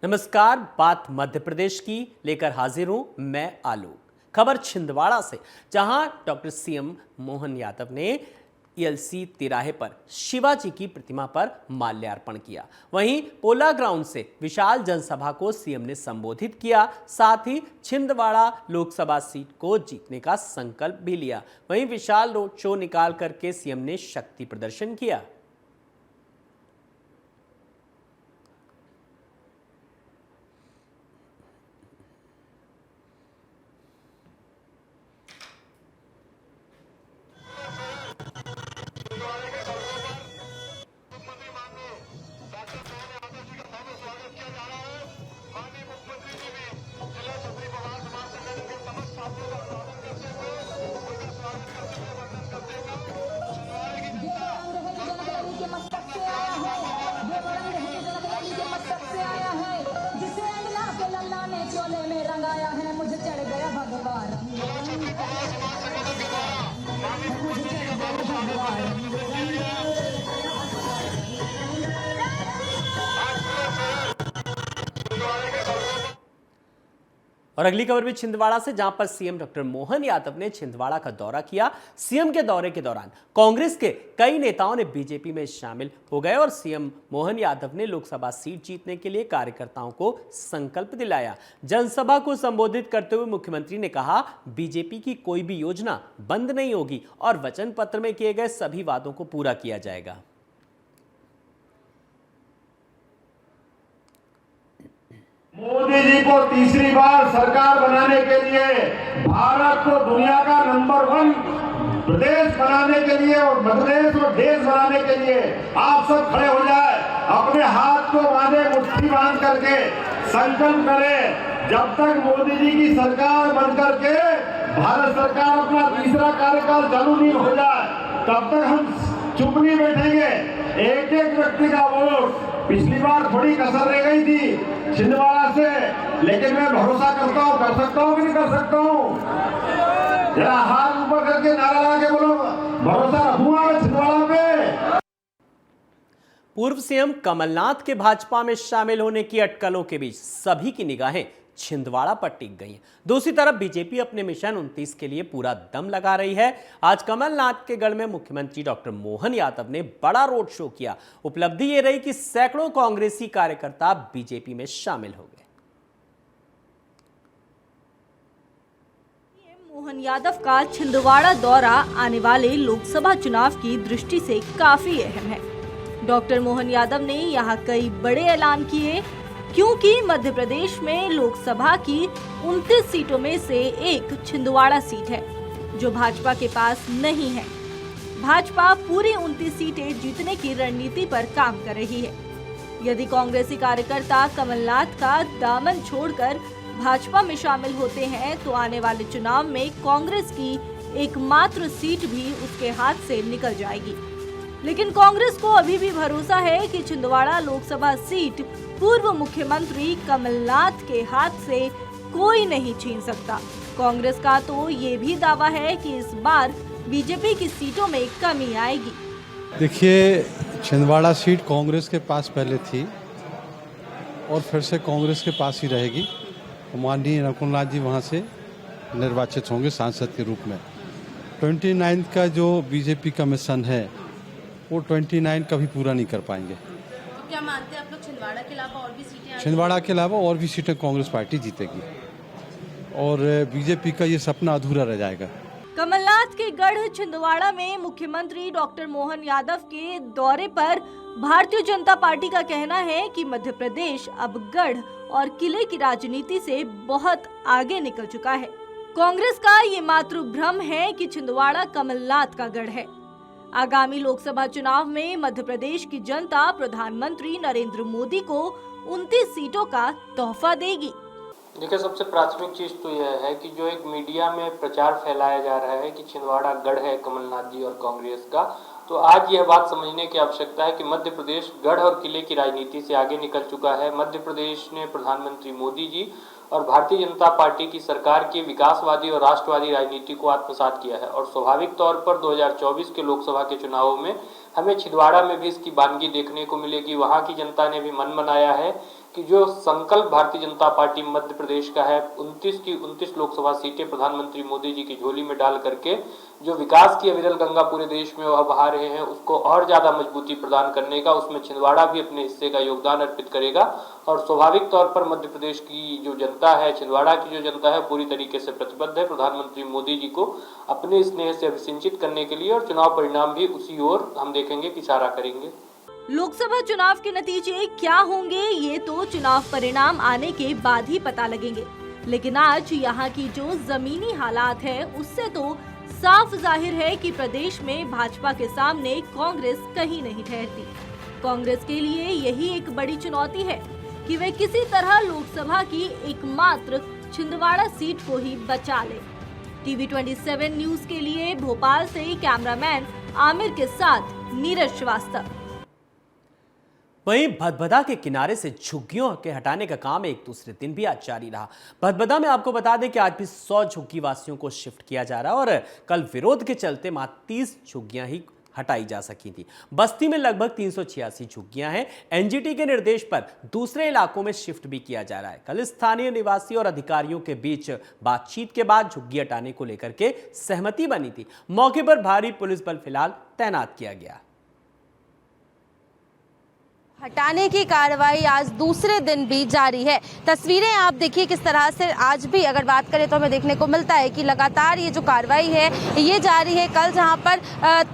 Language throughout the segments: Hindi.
नमस्कार, बात मध्य प्रदेश की लेकर हाजिर हूं मैं आलोक। खबर छिंदवाड़ा से, जहां डॉक्टर सीएम मोहन यादव ने ईएलसी तिराहे पर शिवाजी की प्रतिमा पर माल्यार्पण किया। वहीं पोला ग्राउंड से विशाल जनसभा को सीएम ने संबोधित किया। साथ ही छिंदवाड़ा लोकसभा सीट को जीतने का संकल्प भी लिया। वहीं विशाल रोड शो निकाल करके सीएम ने शक्ति प्रदर्शन किया। और अगली खबर भी छिंदवाड़ा से, जहां पर सीएम डॉक्टर मोहन यादव ने छिंदवाड़ा का दौरा किया। सीएम के दौरे के दौरान कांग्रेस के कई नेताओं ने बीजेपी में शामिल हो गए और सीएम मोहन यादव ने लोकसभा सीट जीतने के लिए कार्यकर्ताओं को संकल्प दिलाया। जनसभा को संबोधित करते हुए मुख्यमंत्री ने कहा, बीजेपी की कोई भी योजना बंद नहीं होगी और वचन पत्र में किए गए सभी वादों को पूरा किया जाएगा। मोदी जी को तीसरी बार सरकार बनाने के लिए, भारत को दुनिया का नंबर 1 प्रदेश बनाने के लिए और प्रदेश और देश बनाने के लिए आप सब खड़े हो जाए, अपने हाथ को बांधे, मुट्ठी बांध करके संकल्प करें। जब तक मोदी जी की सरकार बन करके भारत सरकार अपना तीसरा कार्यकाल चालू नहीं हो जाए, तब तक हम चुप नहीं बैठेंगे। एक एक व्यक्ति का वोट, पिछली बार थोड़ी कसर रह गई थी छिंदवाड़ा से, लेकिन मैं भरोसा करता हूँ, कर सकता हूँ कि नहीं कर सकता हूँ? जरा हाथ ऊपर करके नारा लगा के बोलो, भरोसा रखूंगा मैं छिंदवाड़ा पे। पूर्व सीएम कमलनाथ के भाजपा में शामिल होने की अटकलों के बीच सभी की निगाहें छिंदवाड़ा पर टिक गई हैं। दूसरी तरफ बीजेपी अपने मिशन 29 के लिए पूरा दम लगा रही है। आज कमलनाथ के गढ़ में मुख्यमंत्री डॉक्टर मोहन यादव ने बड़ा रोड शो किया। उपलब्धि ये रही कि सैकड़ों कांग्रेसी कार्यकर्ता बीजेपी में शामिल हो गए। मोहन यादव का छिंदवाड़ा दौरा आने वाले लोकसभा चुनाव की दृष्टि से काफी अहम है। डॉक्टर मोहन यादव ने यहाँ कई बड़े ऐलान किए, क्योंकि मध्य प्रदेश में लोकसभा की 29 सीटों में से एक छिंदवाड़ा सीट है जो भाजपा के पास नहीं है। भाजपा पूरी 29 सीटें जीतने की रणनीति पर काम कर रही है। यदि कांग्रेसी कार्यकर्ता कमलनाथ का दामन छोड़कर भाजपा में शामिल होते हैं तो आने वाले चुनाव में कांग्रेस की एकमात्र सीट भी उसके हाथ से निकल जाएगी। लेकिन कांग्रेस को अभी भी भरोसा है कि छिंदवाड़ा लोकसभा सीट पूर्व मुख्यमंत्री कमलनाथ के हाथ से कोई नहीं छीन सकता। कांग्रेस का तो ये भी दावा है कि इस बार बीजेपी की सीटों में कमी आएगी। देखिए, छिंदवाड़ा सीट कांग्रेस के पास पहले थी और फिर से कांग्रेस के पास ही रहेगी। माननीय नकुलनाथ जी वहाँ से निर्वाचित होंगे सांसद के रूप में। 29 का जो बीजेपी का मिशन है वो 29 कभी पूरा नहीं कर पाएंगे। तो क्या मानते हैं आप लोग छिंदवाड़ा के अलावा और भी सीटें? छिंदवाड़ा के अलावा और भी सीटें कांग्रेस पार्टी जीतेगी और बीजेपी का ये सपना अधूरा रह जाएगा। कमलनाथ के गढ़ छिंदवाड़ा में मुख्यमंत्री डॉक्टर मोहन यादव के दौरे पर भारतीय जनता पार्टी का कहना है कि मध्य प्रदेश अब गढ़ और किले की राजनीति से बहुत आगे निकल चुका है। कांग्रेस का ये मात्र भ्रम है कि छिंदवाड़ा कमलनाथ का गढ़ है। आगामी लोकसभा चुनाव में मध्य प्रदेश की जनता प्रधानमंत्री नरेंद्र मोदी को 29 सीटों का तोहफा देगी। देखिए, सबसे प्राथमिक चीज तो यह है कि जो एक मीडिया में प्रचार फैलाया जा रहा है कि छिंदवाड़ा गढ़ है कमलनाथ जी और कांग्रेस का, तो आज यह बात समझने की आवश्यकता है कि मध्य प्रदेश गढ़ और किले की राजनीति से आगे निकल चुका है। मध्य प्रदेश ने प्रधानमंत्री मोदी जी और भारतीय जनता पार्टी की सरकार की विकासवादी और राष्ट्रवादी राजनीति को आत्मसात किया है और स्वाभाविक तौर पर 2024 के लोकसभा के चुनावों में हमें छिंदवाड़ा में भी इसकी बानगी देखने को मिलेगी। वहाँ की जनता ने भी मन बनाया है कि जो संकल्प भारतीय जनता पार्टी मध्य प्रदेश का है 29 की 29 लोकसभा सीटें प्रधानमंत्री मोदी जी की झोली में डाल करके जो विकास की अविरल गंगा पूरे देश में वह बहा रहे हैं, उसको और ज्यादा मजबूती प्रदान करने का, उसमें छिंदवाड़ा भी अपने हिस्से का योगदान अर्पित करेगा। और स्वाभाविक तौर पर मध्य प्रदेश की जो जनता है, छिंदवाड़ा की जो जनता है, पूरी तरीके से प्रतिबद्ध है प्रधानमंत्री मोदी जी को अपने स्नेह से अभिसिंचित करने के लिए, और चुनाव परिणाम भी उसी ओर हम देखेंगे कि इशारा करेंगे। लोकसभा चुनाव के नतीजे क्या होंगे ये तो चुनाव परिणाम आने के बाद ही पता लगेंगे, लेकिन आज यहाँ की जो जमीनी हालात है उससे तो साफ जाहिर है कि प्रदेश में भाजपा के सामने कांग्रेस कहीं नहीं ठहरती। कांग्रेस के लिए यही एक बड़ी चुनौती है कि वे किसी तरह लोकसभा की एकमात्र छिंदवाड़ा सीट को ही बचा ले। टीवी 27 न्यूज के लिए भोपाल से कैमरामैन आमिर के साथ नीरज श्रीवास्तव। वहीं भदभदा के किनारे से झुग्गियों के हटाने का काम एक दूसरे दिन भी आज जारी रहा। भदभदा में आपको बता दें कि आज भी 100 झुग्गी वासियों को शिफ्ट किया जा रहा है और कल विरोध के चलते मात्र 30 झुग्गियां ही हटाई जा सकी थी। बस्ती में लगभग 386 झुग्गियां हैं। एनजीटी के निर्देश पर दूसरे इलाकों में शिफ्ट भी किया जा रहा है। कल स्थानीय निवासी और अधिकारियों के बीच बातचीत के बाद झुग्गी हटाने को लेकर के सहमति बनी थी। मौके पर भारी पुलिस बल फिलहाल तैनात किया गया। हटाने की कार्रवाई आज दूसरे दिन भी जारी है। तस्वीरें आप देखिए किस तरह से आज भी अगर बात करें तो हमें देखने को मिलता है कि लगातार ये जो कार्रवाई है ये जारी है। कल जहां पर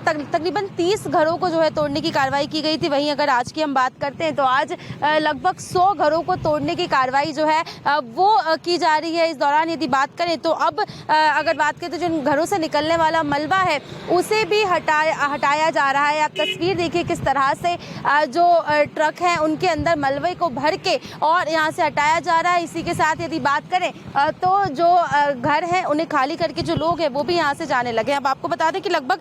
तकरीबन 30 घरों को जो है तोड़ने की कार्रवाई की गई थी, वहीं अगर आज की हम बात करते हैं तो आज लगभग 100 घरों को तोड़ने की कार्रवाई जो है वो की जा रही है। इस दौरान यदि बात करें तो अब अगर बात करें तो जिन घरों से निकलने वाला मलबा है उसे भी हटाया जा रहा है। आप तस्वीर देखिए किस तरह से जो ट्रक हैं उनके अंदर मलबे को भर के और यहाँ से हटाया जा रहा है। इसी के साथ यदि बात करें तो जो घर हैं उन्हें खाली करके जो लोग हैं वो भी यहाँ से जाने लगे। अब आपको बता दें कि लगभग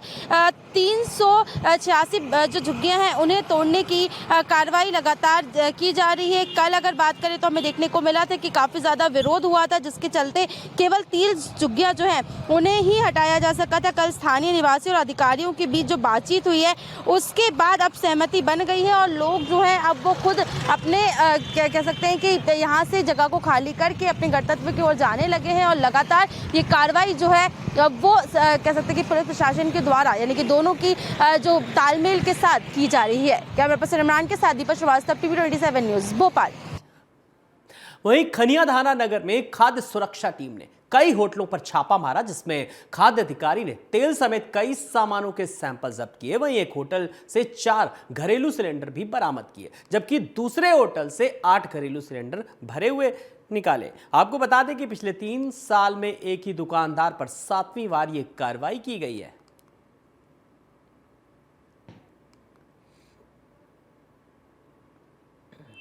386 जो झुग्गियाँ हैं उन्हें तोड़ने की कार्रवाई लगातार की जा रही है। कल अगर बात करें तो हमें देखने को मिला था कि काफ़ी ज़्यादा विरोध हुआ था, जिसके चलते केवल 30 झुग्गियाँ जो हैं उन्हें ही हटाया जा सका था। कल स्थानीय निवासी और अधिकारियों के बीच जो बातचीत हुई है उसके बाद अब सहमति बन गई है और लोग जो हैं अब वो खुद अपने क्या कह सकते हैं कि यहाँ से जगह को खाली करके अपने गंतव्य की ओर जाने लगे हैं। और लगातार ये कार्रवाई जो है वो कह सकते हैं कि पुलिस प्रशासन के द्वारा यानी कि दोनों की जो तालमेल के साथ की जा रही है। कैमरा पर्सन इमरान के साथ दीपक श्रीवास्तव, टीवी 27 न्यूज़, भोपाल। वहीं खनिया धाना नगर में खाद्य सुरक्षा टीम ने कई होटलों पर छापा मारा, जिसमें खाद्य अधिकारी ने तेल समेत कई सामानों के सैंपल जब्त किए। वहीं एक होटल से 4 घरेलू सिलेंडर भी बरामद किए, जबकि दूसरे होटल से 8 घरेलू सिलेंडर भरे हुए निकाले। आपको बता दें कि पिछले 3 साल में एक ही दुकानदार पर 7वीं बार ये कार्रवाई की गई है।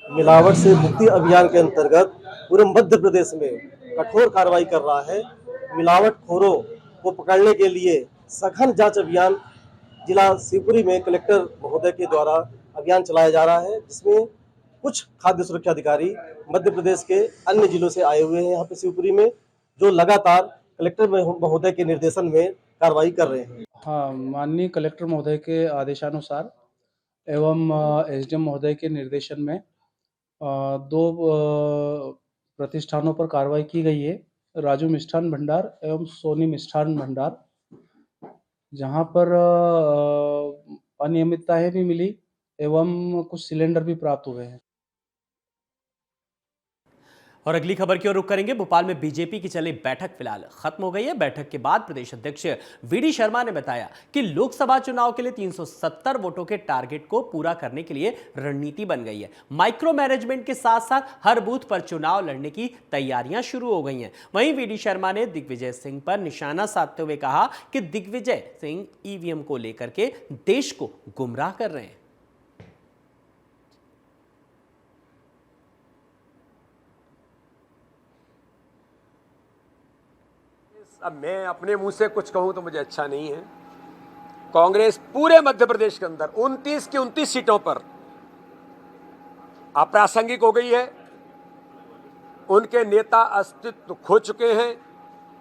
मिलावट से मुक्ति अभियान के अंतर्गत पूरे मध्य प्रदेश में कठोर कार्रवाई कर रहा है। मिलावटखोरों को पकड़ने के लिए सघन जांच अभियान जिला शिवपुरी में कलेक्टर महोदय के द्वारा अभियान चलाया जा रहा है, जिसमें कुछ खाद्य सुरक्षा अधिकारी मध्य प्रदेश के अन्य जिलों से आए हुए हैं यहाँ पे शिवपुरी में, जो लगातार कलेक्टर महोदय के निर्देशन में कार्रवाई कर रहे हैं। हाँ, माननीय कलेक्टर महोदय के आदेशानुसार एवं एसडीएम महोदय के निर्देशन में 2 प्रतिष्ठानों पर कार्रवाई की गई है। राजू मिष्ठान भंडार एवं सोनी मिष्ठान भंडार, जहां पर अनियमितताएं भी मिली एवं कुछ सिलेंडर भी प्राप्त हुए हैं। और अगली खबर की ओर रुख करेंगे। भोपाल में बीजेपी की चली बैठक फिलहाल खत्म हो गई है। बैठक के बाद प्रदेश अध्यक्ष वीडी शर्मा ने बताया कि लोकसभा चुनाव के लिए 370 वोटों के टारगेट को पूरा करने के लिए रणनीति बन गई है। माइक्रो मैनेजमेंट के साथ साथ हर बूथ पर चुनाव लड़ने की तैयारियां शुरू हो गई हैं। वहीं वीडी शर्मा ने दिग्विजय सिंह पर निशाना साधते हुए कहा कि दिग्विजय सिंह ईवीएम को लेकर के देश को गुमराह कर रहे हैं। अब मैं अपने मुंह से कुछ कहूं तो मुझे अच्छा नहीं है। कांग्रेस पूरे मध्य प्रदेश के अंदर 29 की 29 सीटों पर अप्रासंगिक हो गई है। उनके नेता अस्तित्व खो चुके हैं।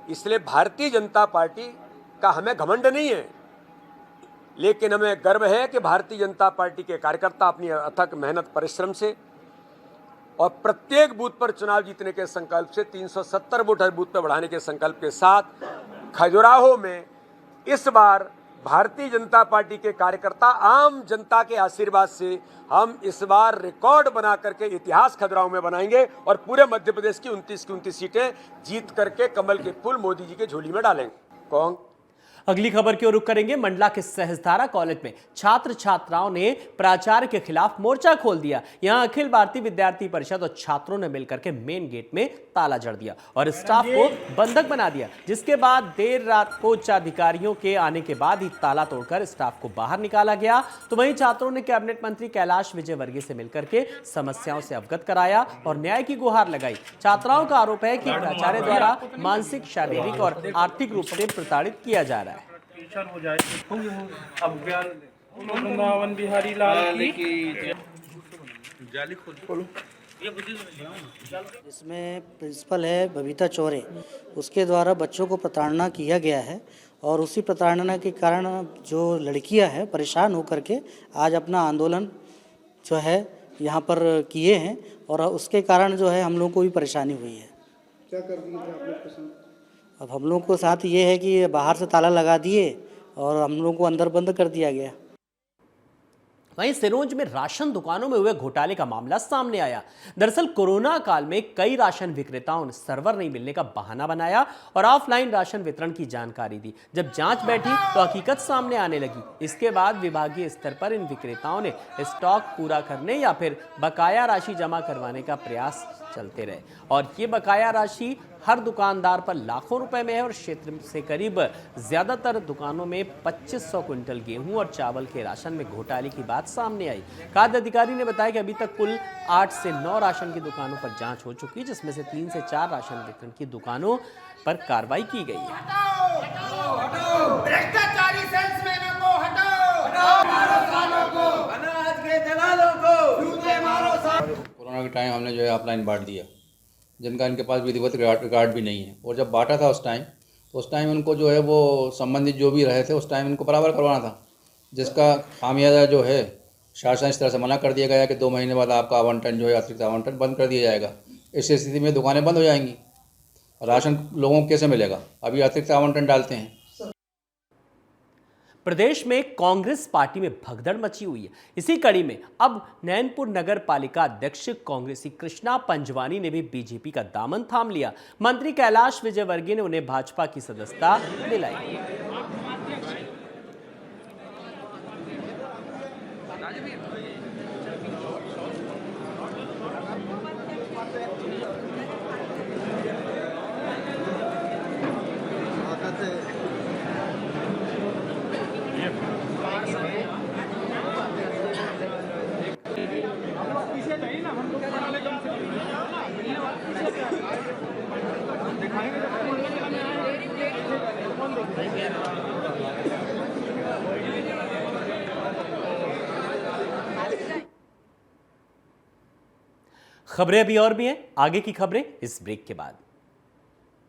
इसलिए भारतीय जनता पार्टी का हमें घमंड नहीं है, लेकिन हमें गर्व है कि भारतीय जनता पार्टी के कार्यकर्ता अपनी अथक मेहनत परिश्रम से और प्रत्येक बूथ पर चुनाव जीतने के संकल्प से 370 वोट हर बूथ पर बढ़ाने के संकल्प के साथ खजुराहो में इस बार भारतीय जनता पार्टी के कार्यकर्ता आम जनता के आशीर्वाद से हम इस बार रिकॉर्ड बना करके इतिहास खजुराहो में बनाएंगे और पूरे मध्य प्रदेश की 29 की 29 सीटें जीत करके कमल के फूल मोदी जी की झोली में डालेंगे। अगली खबर की ओर रुख करेंगे। मंडला के सहस्त्रधारा कॉलेज में छात्र छात्राओं ने प्राचार्य के खिलाफ मोर्चा खोल दिया। यहां अखिल भारतीय विद्यार्थी परिषद और छात्रों ने मिलकर के मेन गेट में ताला जड़ दिया और स्टाफ को बंधक बना दिया, जिसके बाद देर रात को उच्च अधिकारियों के आने के बाद ही ताला तोड़कर स्टाफ को बाहर निकाला गया। तो वहीं छात्रों ने कैबिनेट मंत्री कैलाश विजयवर्गीय से मिलकर के समस्याओं से अवगत कराया और न्याय की गुहार लगाई। छात्राओं का आरोप है कि प्राचार्य द्वारा मानसिक, शारीरिक और आर्थिक रूप से प्रताड़ित किया जा रहा है। हो जाए अब वृंदावन बिहारी लाल की इसमें प्रिंसिपल है बबीता चौरे, उसके द्वारा बच्चों को प्रताड़ना किया गया है और उसी प्रताड़ना के कारण जो लड़कियां हैं परेशान होकर के आज अपना आंदोलन जो है यहाँ पर किए हैं और उसके कारण जो है हम लोगों को भी परेशानी हुई है। क्या कर दिए थे आप लोग के साथ? अब हम लोग को साथ ये है कि बाहर से ताला लगा दिए और हम लोग को अंदर बंद कर दिया गया। वहीं सिरोंज में राशन दुकानों में हुए घोटाले का मामला सामने आया। दरअसल कोरोना काल में कई राशन विक्रेताओं ने सर्वर नहीं मिलने का बहाना बनाया और ऑफलाइन राशन वितरण की जानकारी दी। जब जांच बैठी तो हकीकत सामने आने लगी। इसके बाद विभागीय स्तर पर इन विक्रेताओं ने स्टॉक पूरा करने या फिर बकाया राशि जमा करवाने का प्रयास चलते रहे और ये बकाया राशि हर दुकानदार पर लाखों रुपए में है और क्षेत्र से करीब ज्यादातर दुकानों में 2500 क्विंटल गेहूं और चावल के राशन में घोटाले की बात सामने आई। खाद्य अधिकारी ने बताया कि अभी तक कुल 8 से 9 राशन की दुकानों पर जांच हो चुकी है, जिसमें से 3 से 4 राशन वितरण की दुकानों पर कार्रवाई की गई है। भ्रष्टाचारी सेल्समैनों को हटाओ, मारो सालों को, अनाज के दलालों को, जूते मारो सालों। कोरोना के टाइम हमने जो है ऑफलाइन बांट दिया, जिनका इनके पास विधिवत रिकॉर्ड भी नहीं है, और जब बांटा था उस टाइम उनको जो है वो संबंधित जो भी रहे थे उस टाइम इनको बराबर करवाना था, जिसका खामियाजा जो है शासन इस तरह से मना कर दिया गया कि 2 महीने बाद आपका आवंटन जो है अतिरिक्त आवंटन बंद कर दिया जाएगा। इस स्थिति में दुकानें बंद हो जाएंगी, राशन लोगों को कैसे मिलेगा? अभी अतिरिक्त आवंटन डालते हैं। प्रदेश में कांग्रेस पार्टी में भगदड़ मची हुई है। इसी कड़ी में अब नैनपुर नगर पालिका अध्यक्ष कांग्रेसी कृष्णा पंजवानी ने भी बीजेपी का दामन थाम लिया। मंत्री कैलाश विजयवर्गीय ने उन्हें भाजपा की सदस्यता दिलाई। खबरें अभी और भी हैं, आगे की खबरें इस ब्रेक के बाद।